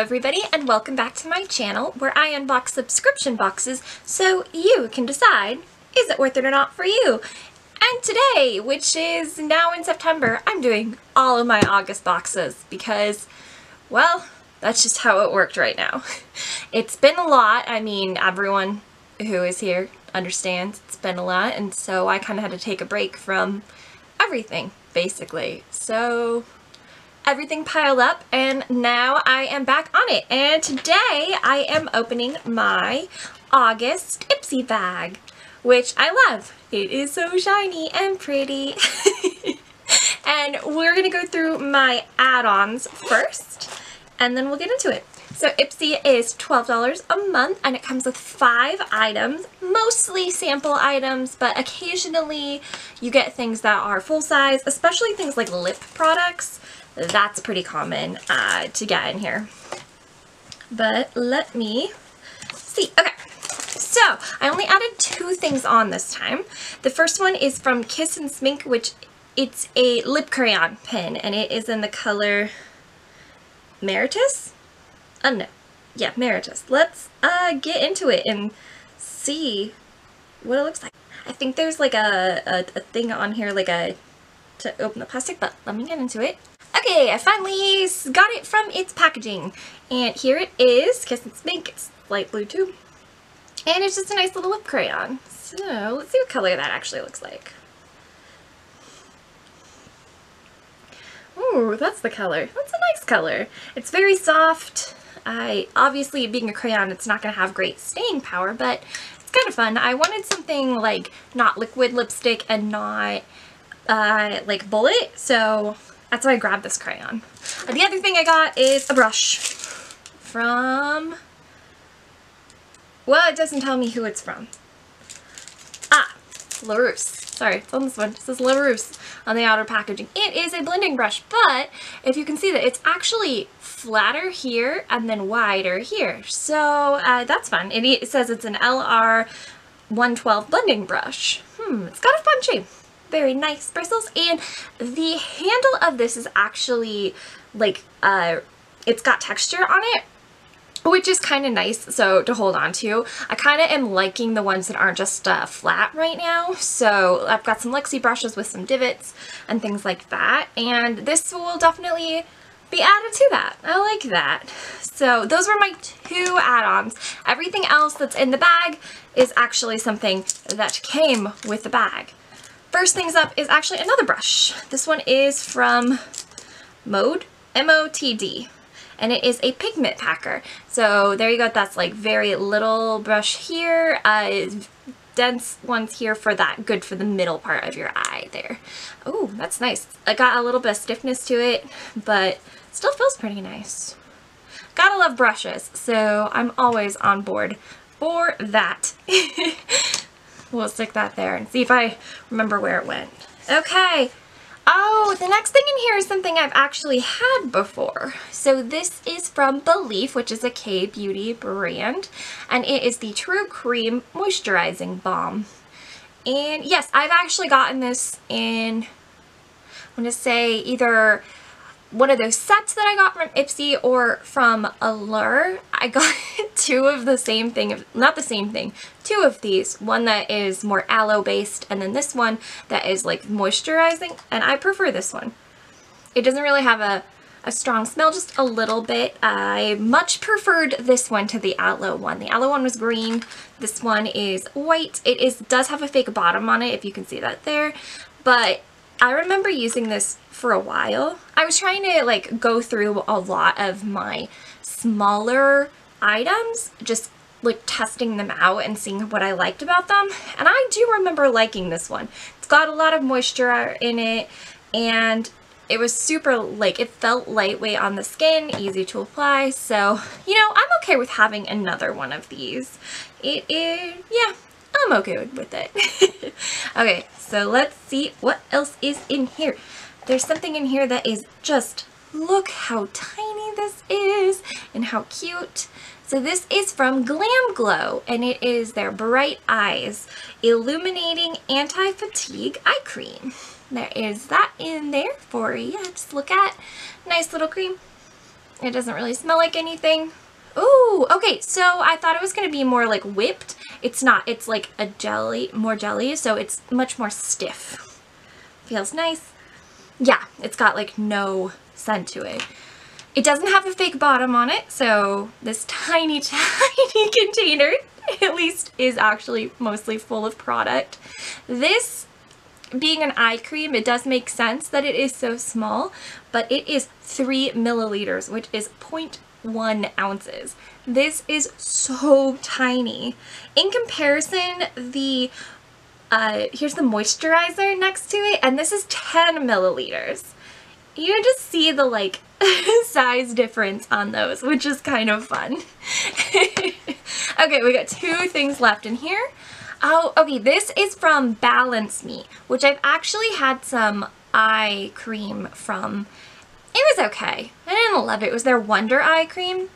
everybody, and welcome back to my channel where I unbox subscription boxes so you can decide, is it worth it or not for you? And today, which is now in September, I'm doing all of my August boxes because, well, that's just how it worked right now. It's been a lot. I mean, everyone who is here understands it's been a lot, and so I kind of had to take a break from everything, basically. So everything piled up, and now I am back on it. And today I am opening my August Ipsy bag, which I love. It is so shiny and pretty. And we're gonna go through my add-ons first, and then we'll get into it. So Ipsy is $12 a month, and it comes with 5 items, mostly sample items, but occasionally you get things that are full size, especially things like lip products. That's pretty common to get in here. But let me see. Okay, so I only added 2 things on this time. The first one is from Kiss and Smink, which it's a lip crayon pen, and it is in the color Meritus? Oh no. Yeah, Meritus. Let's get into it and see what it looks like. I think there's like a thing on here, like to open the plastic, but let me get into it. Okay, I finally got it from its packaging, and here it is. Kiss and Smink. It's light blue too, and it's just a nice little lip crayon. So let's see what color that actually looks like. Ooh, that's the color. That's a nice color. It's very soft. Obviously, being a crayon, it's not going to have great staying power, but it's kind of fun. I wanted something like not liquid lipstick and not like bullet, so that's why I grabbed this crayon. The other thing I got is a brush from, well, it doesn't tell me who it's from. LaRousse. Sorry, it's on this one. It says LaRousse on the outer packaging. It is a blending brush, but if you can see that it's actually flatter here and then wider here. So that's fun. It says it's an LR 112 blending brush. It's got a fun shape. Very nice bristles, and the handle of this is actually like it's got texture on it, which is kind of nice to hold on to. I kind of am liking the ones that aren't just flat right now, so I've got some Lexi brushes with some divots and things like that, and this will definitely be added to that. I like that. So those were my 2 add-ons. Everything else that's in the bag is actually something that came with the bag. First things up is actually another brush. This one is from Mode, M-O-T-D, and it is a pigment packer. So there you go. That's like very little brush here, dense ones here for that, good for the middle part of your eye there. Oh, that's nice. I got a little bit of stiffness to it, but still feels pretty nice. Gotta love brushes, so I'm always on board for that. We'll stick that there and see if I remember where it went. Okay. Oh, the next thing in here is something I've actually had before. So this is from Belief, which is a K-beauty brand, and it is the True Cream Moisturizing Balm. And yes, I've actually gotten this in, I'm going to say, either one of those sets that I got from Ipsy or from Allure. I got 2 of the same thing, not the same thing, 2 of these. One that is more aloe based, and then this one that is like moisturizing, and I prefer this one. It doesn't really have a strong smell, just a little bit. I much preferred this one to the aloe one. The aloe one was green. This one is white. It does have a fake bottom on it, if you can see that there, but I remember using this for a while. I was trying to like go through a lot of my smaller items, just like testing them out and seeing what I liked about them, and I do remember liking this one. It's got a lot of moisture in it, and it was super, like, it felt lightweight on the skin, easy to apply, so, you know, I'm okay with having another one of these. It is, yeah, I'm okay with it. Okay, so let's see what else is in here. There's something in here that is just, look how tiny this is and how cute. So this is from Glam Glow, and it is their Bright Eyes Illuminating Anti-Fatigue Eye Cream. There is that in there for you. Just look at. Nice little cream. It doesn't really smell like anything. Ooh, okay, so I thought it was going to be more like whipped. It's not. It's like a jelly, more jelly, so it's much more stiff. Feels nice. Yeah, it's got like no scent to it. It doesn't have a fake bottom on it, so this tiny, tiny container at least is actually mostly full of product. This being an eye cream, it does make sense that it is so small, but it is 3 milliliters, which is 0.1 ounces. This is so tiny. In comparison, the here's the moisturizer next to it, and this is 10 milliliters. You just see the like size difference on those, which is kind of fun. Okay, we got 2 things left in here. Oh, okay, this is from Balance Me, which I've actually had some eye cream from. It was okay. I didn't love it. It was their Wonder Eye Cream.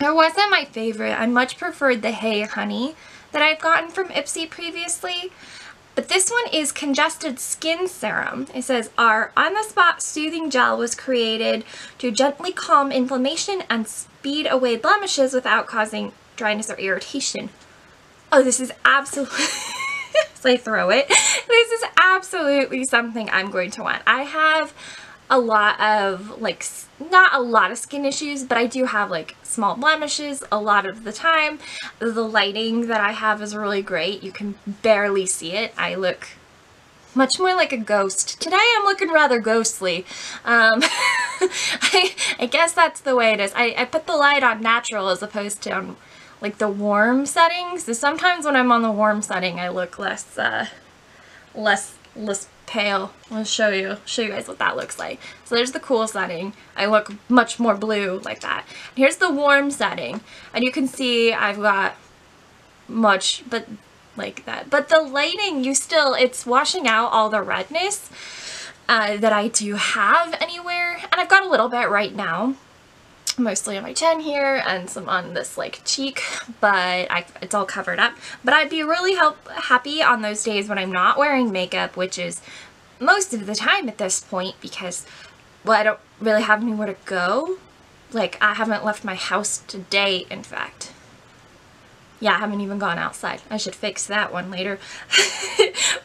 It wasn't my favorite. I much preferred the Hey Honey that I've gotten from Ipsy previously. But this one is Congested Skin Serum. It says, our on-the-spot soothing gel was created to gently calm inflammation and speed away blemishes without causing dryness or irritation. Oh, this is absolutely, as I throw it, this is absolutely something I'm going to want. I have a lot of, like, not a lot of skin issues, but I do have, like, small blemishes a lot of the time. The lighting that I have is really great. You can barely see it. I look much more like a ghost. Today I'm looking rather ghostly. I guess that's the way it is. I put the light on natural as opposed to on like the warm settings. So sometimes when I'm on the warm setting, I look less pale. I'll show you guys what that looks like. So there's the cool setting. I look much more blue like that. And here's the warm setting, and you can see I've got much, but like that. But the lighting, it's washing out all the redness that I do have anywhere, and I've got a little bit right now. Mostly on my chin here and some on this like cheek, but it's all covered up. But I'd be really happy on those days when I'm not wearing makeup, which is most of the time at this point, because, well, I don't really have anywhere to go. Like, I haven't left my house today, in fact. Yeah, I haven't even gone outside. I should fix that one later.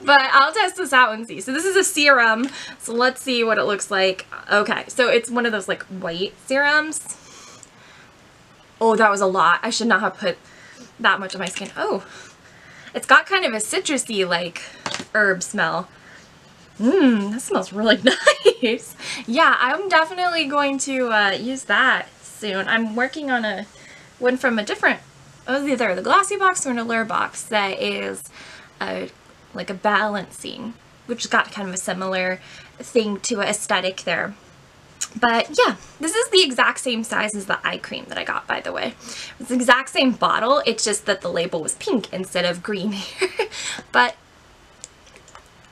But I'll test this out and see. So this is a serum. So let's see what it looks like. Okay, so it's one of those like white serums. Oh, that was a lot. I should not have put that much on my skin. Oh, it's got kind of a citrusy like herb smell. That smells really nice. Yeah, I'm definitely going to use that soon. I'm working on one from a different, either the Glossy box or an Allure box that is like a balancing, which has got kind of a similar thing to aesthetic there. But yeah, this is the exact same size as the eye cream that I got, by the way. It's the exact same bottle, it's just that the label was pink instead of green here. But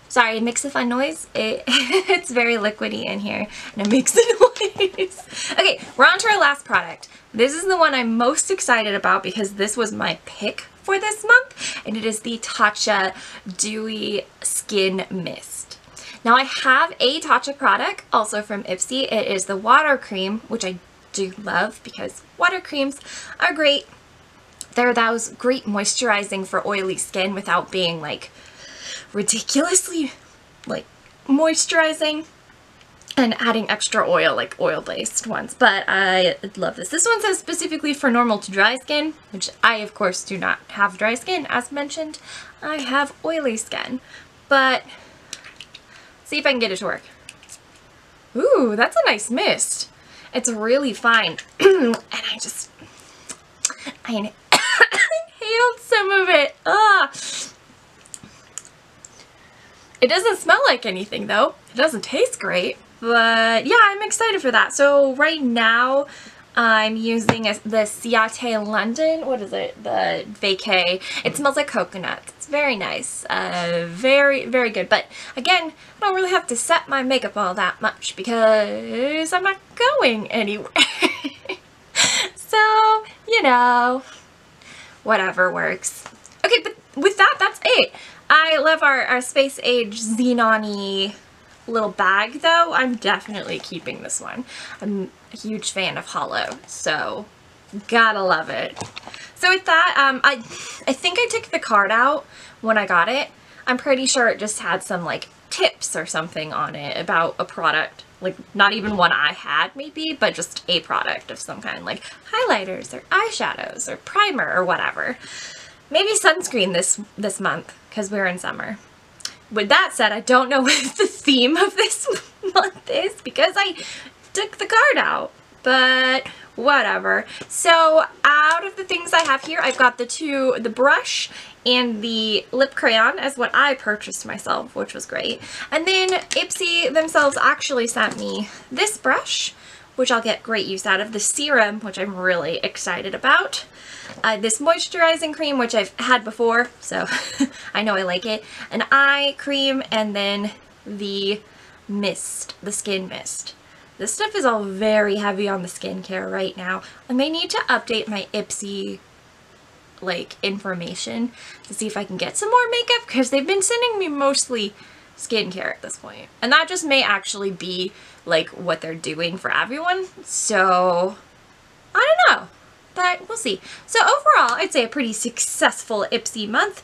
sorry, it makes a fun noise. It's very liquidy in here, and it makes a noise. Okay, we're on to our last product. This is the one I'm most excited about because this was my pick for this month, and it is the Tatcha Dewy Skin Mist. Now I have a Tatcha product also from Ipsy. It is the water cream, which I do love because water creams are great. They're those great moisturizing for oily skin without being like ridiculously like moisturizing and adding extra oil, like oil-based ones. But I love this. This one says specifically for normal to dry skin, which I of course do not have dry skin, as mentioned. I have oily skin, but see if I can get it to work. Ooh, that's a nice mist. It's really fine. And I inhaled some of it. Ah. It doesn't smell like anything though. It doesn't taste great. But yeah, I'm excited for that. So right now I'm using the Ciate London. What is it? The Vacay. It smells like coconut. It's very nice. Very, very good. But again, I don't really have to set my makeup all that much because I'm not going anywhere. So, you know, whatever works. Okay, but with that, that's it. I love our Space Age Zenon-y little bag though, I'm definitely keeping this one. I'm a huge fan of Hollow, so gotta love it. So with that, I think I took the card out when I got it. I'm pretty sure it just had some like tips or something on it about a product, like not even one I had maybe, but just a product of some kind, like highlighters or eyeshadows or primer or whatever. Maybe sunscreen this month because we're in summer. With that said, I don't know what the theme of this month is because I took the card out, but whatever. So out of the things I have here, I've got the brush and the lip crayon as what I purchased myself, which was great. And then Ipsy themselves actually sent me this brush, which I'll get great use out of, the serum, which I'm really excited about. This moisturizing cream, which I've had before, so I know I like it. An eye cream, and then the mist, the skin mist. This stuff is all very heavy on the skincare right now. I may need to update my Ipsy like information to see if I can get some more makeup because they've been sending me mostly skincare at this point. And that just may actually be like what they're doing for everyone. So I don't know, but we'll see. So overall, I'd say a pretty successful Ipsy month.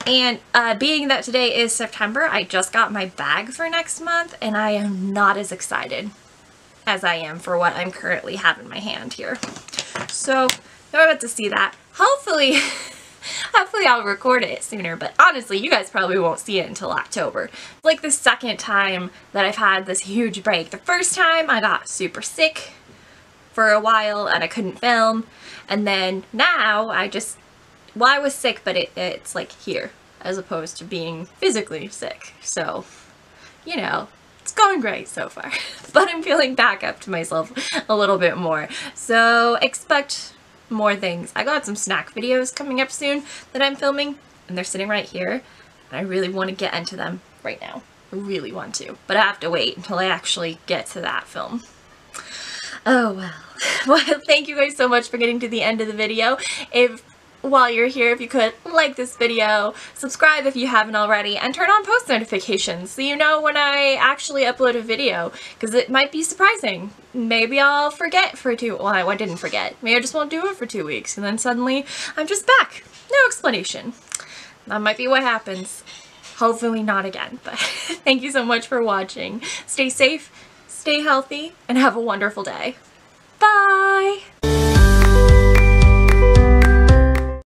And being that today is September, I just got my bag for next month and I am not as excited as I am for what I'm currently have in my hand here. So you're about to see that. Hopefully I'll record it sooner, but honestly, you guys probably won't see it until October. It's like the second time that I've had this huge break. The first time I got super sick for a while and I couldn't film. And then now I was sick, but it's like here as opposed to being physically sick. So, you know, it's going great so far, but I'm feeling back up to myself a little bit more. So expect more things. I got some snack videos coming up soon that I'm filming and they're sitting right here. And I really want to get into them right now. I really want to, but I have to wait until I actually get to that film. Oh well. Well, thank you guys so much for getting to the end of the video. While you're here, if you could like this video, subscribe if you haven't already, and turn on post notifications so you know when I actually upload a video, because it might be surprising. Maybe I'll forget for well, I didn't forget. Maybe I just won't do it for 2 weeks, and then suddenly I'm just back. No explanation. That might be what happens. Hopefully not again, but thank you so much for watching. Stay safe, stay healthy, and have a wonderful day. Bye!